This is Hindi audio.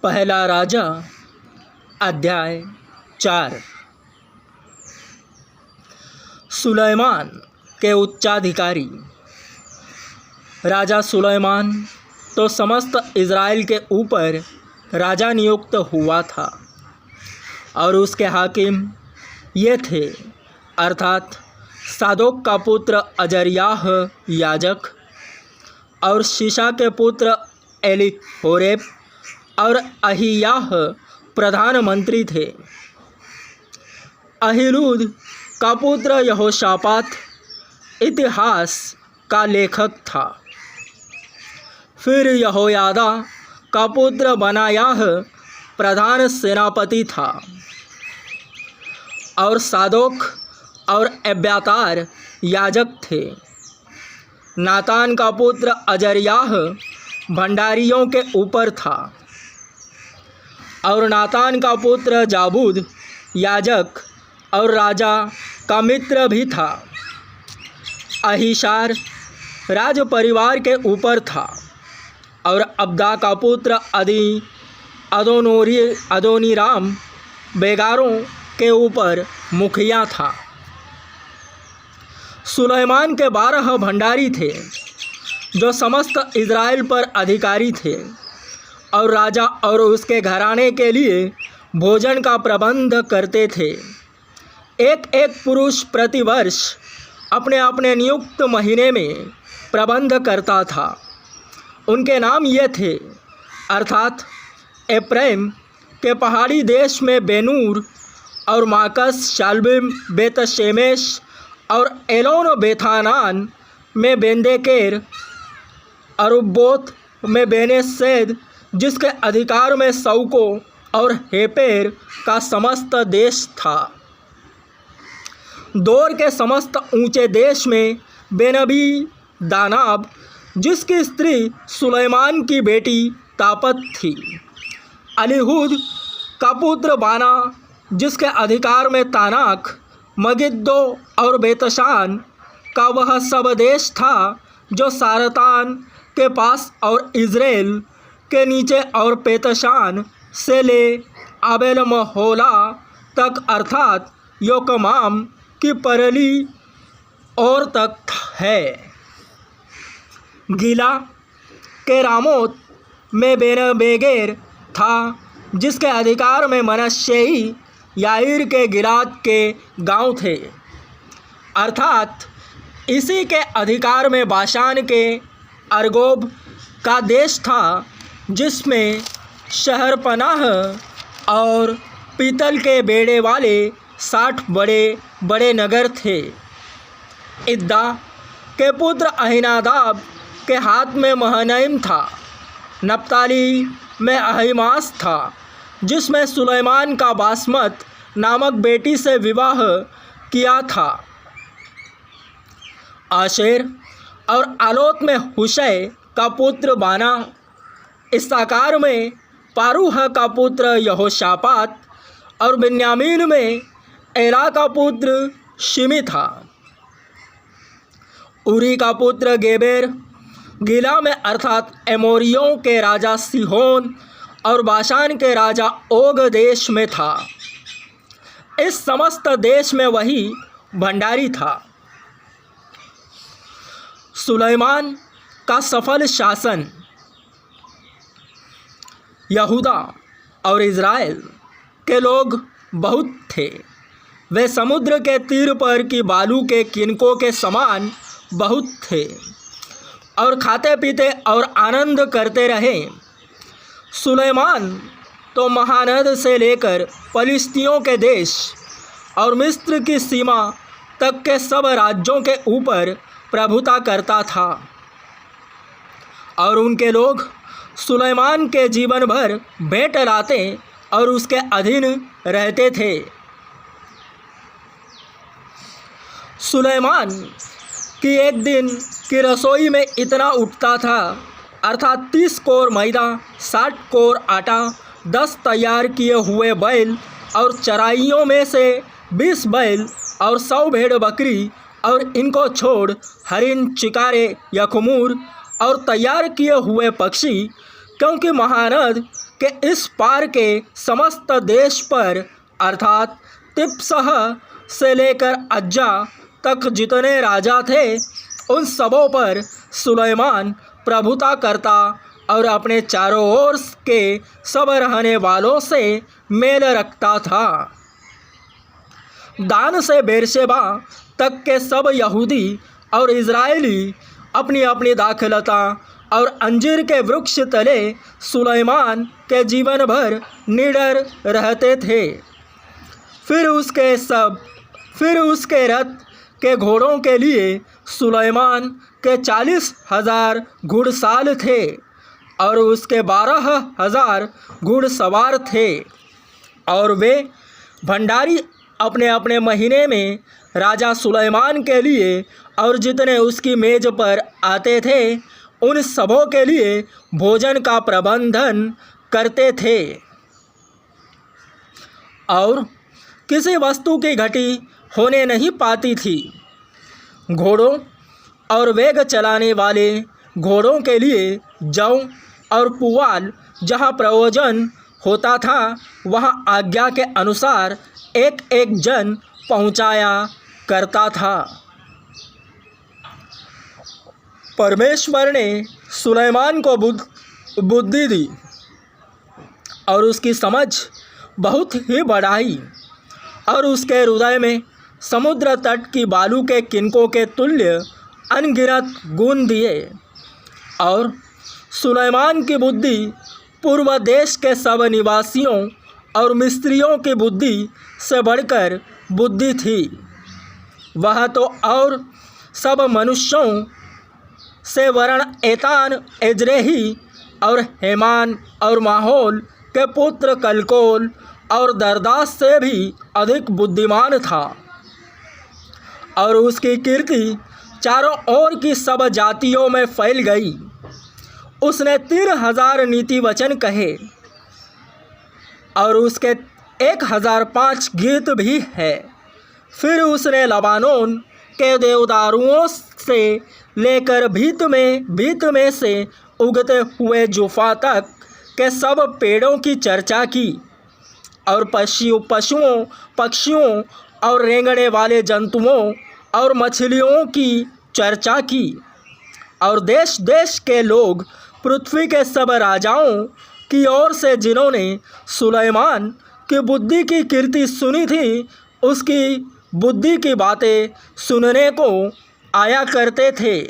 पहला राजा अध्याय 4। सुलैमान के उच्चाधिकारी। राजा सुलैमान तो समस्त इज़राइल के ऊपर राजा नियुक्त हुआ था और उसके हाकिम ये थे, अर्थात सादोक का पुत्र अजर्याह याजक और शीशा के पुत्र एलीहोरेब और अहियाह प्रधानमंत्री थे। अहीलूद का पुत्र यहोशापात इतिहास का लेखक था। फिर यहोयादा का पुत्र बनायाह प्रधान सेनापति था और सादोक और एब्यातार याजक थे। नातान का पुत्र अजर्याह भंडारियों के ऊपर था और नातान का पुत्र जाबूद याजक और राजा का मित्र भी था। अहीशार राज परिवार के ऊपर था और अब्दा का पुत्र अदोनीराम बेगारों के ऊपर मुखिया था। सुलैमान के 12 भंडारी थे जो समस्त इज़राइल पर अधिकारी थे और राजा और उसके घराने के लिए भोजन का प्रबंध करते थे। एक एक पुरुष प्रतिवर्ष अपने अपने नियुक्त महीने में प्रबंध करता था। उनके नाम ये थे, अर्थात एप्रैम के पहाड़ी देश में बेनूर और माकस शाल्बिम बेतशेमेश और एलोन बेथानान में बेंदेकेर, अरुब्बोत में बेनेसेद जिसके अधिकार में सौको और हेपेर का समस्त देश था। दोर के समस्त ऊंचे देश में बेनबी दानाब जिसकी स्त्री सुलैमान की बेटी तापत थी। अलीहूद का पुत्र बाना जिसके अधिकार में तानाक, मगिद्दो और बेतशान का वह सब देश था जो सारतान के पास और इज़राइल के नीचे और पेतशान से ले आबेल महोला तक, अर्थात योकमाम की परली ओर तक है। गीला के रामोत में बेनबेगेर था जिसके अधिकार में मनश्शेई याईर के गिलाद के गांव थे, अर्थात इसी के अधिकार में बाशान के अर्गोब का देश था जिसमें शहरपनाह और पीतल के बेड़े वाले 60 बड़े बड़े नगर थे। इद्दा के पुत्र अहीनादाब के हाथ में महनईम था। नप्ताली में अहीमास था जिसमें सुलैमान का बासमत नामक बेटी से विवाह किया था। आशेर और आलोत में हुशै का पुत्र बाना। इस्साकार में पारूह का पुत्र यहोशापात और बिन्यामीन में एला का पुत्र शिमी था। उरी का पुत्र गेबेर गीला में, अर्थात एमोरियों के राजा सिहोन और बाशान के राजा ओग देश में था। इस समस्त देश में वही भंडारी था। सुलैमान का सफल शासन। यहूदा और इज़राइल के लोग बहुत थे। वे समुद्र के तीर पर की बालू के किनकों के समान बहुत थे और खाते पीते और आनंद करते रहे। सुलैमान तो महानद से लेकर पलिश्तियों के देश और मिस्र की सीमा तक के सब राज्यों के ऊपर प्रभुता करता था और उनके लोग सुलैमान के जीवन भर भेंट लाते और उसके अधीन रहते थे। सुलैमान की एक दिन की रसोई में इतना उठता था, अर्थात 30 कोर मैदा, 60 कोर आटा, 10 तैयार किए हुए बैल और चराइयों में से 20 बैल और 100 भेड़ बकरी और इनको छोड़ हरिन, चिकारे, यखमूर और तैयार किए हुए पक्षी, क्योंकि महानद कि इस पार के समस्त देश पर अर्थात तिप्सह से लेकर अज्जा तक जितने राजा थे उन सबों पर सुलेमान प्रभुता करता और अपने चारों ओर के सब रहने वालों से मेल रखता था। दान से बेरशेबा तक के सब यहूदी और इजरायली अपनी अपनी दाखलता और अंजीर के वृक्ष तले सुलेमान के जीवन भर निडर रहते थे। फिर उसके रथ के घोड़ों के लिए सुलेमान के 40,000 घुड़साल थे और उसके 12,000 घुड़सवार थे, और वे भंडारी अपने अपने महीने में राजा सुलेमान के लिए और जितने उसकी मेज पर आते थे उन सबों के लिए भोजन का प्रबंधन करते थे। और किसी वस्तु की घटी होने नहीं पाती थी। घोड़ों और वेग चलाने वाले घोड़ों के लिए जौ और पुआल जहाँ प्रयोजन होता था वहाँ आज्ञा के अनुसार एक एक जन पहुँचाया करता था। परमेश्वर ने सुलेमान को बुद्धि दी और उसकी समझ बहुत ही बढ़ाई और उसके हृदय में समुद्र तट की बालू के किनकों के तुल्य अनगिनत गुण दिए। और सुलेमान की बुद्धि पूर्व देश के सब निवासियों और मिस्त्रियों की बुद्धि से बढ़कर बुद्धि थी। वह तो और सब मनुष्यों से वरण एतान, एजरेही और हेमान और माहौल के पुत्र कलकोल और दरदास से भी अधिक बुद्धिमान था। और उसकी कीर्ति चारों ओर की सब जातियों में फैल गई। उसने 3,000 नीति वचन कहे और उसके 1,005 गीत भी है। फिर उसने लबानोन के देवदारुओं से लेकर भीत में से उगते हुए जुफा तक के सब पेड़ों की चर्चा की और पशुओं, पक्षियों और रेंगने वाले जंतुओं और मछलियों की चर्चा की। और देश देश के लोग पृथ्वी के सब राजाओं की ओर से जिन्होंने सुलेमान की बुद्धि की कीर्ति सुनी थी उसकी बुद्धि की बातें सुनने को आया करते थे।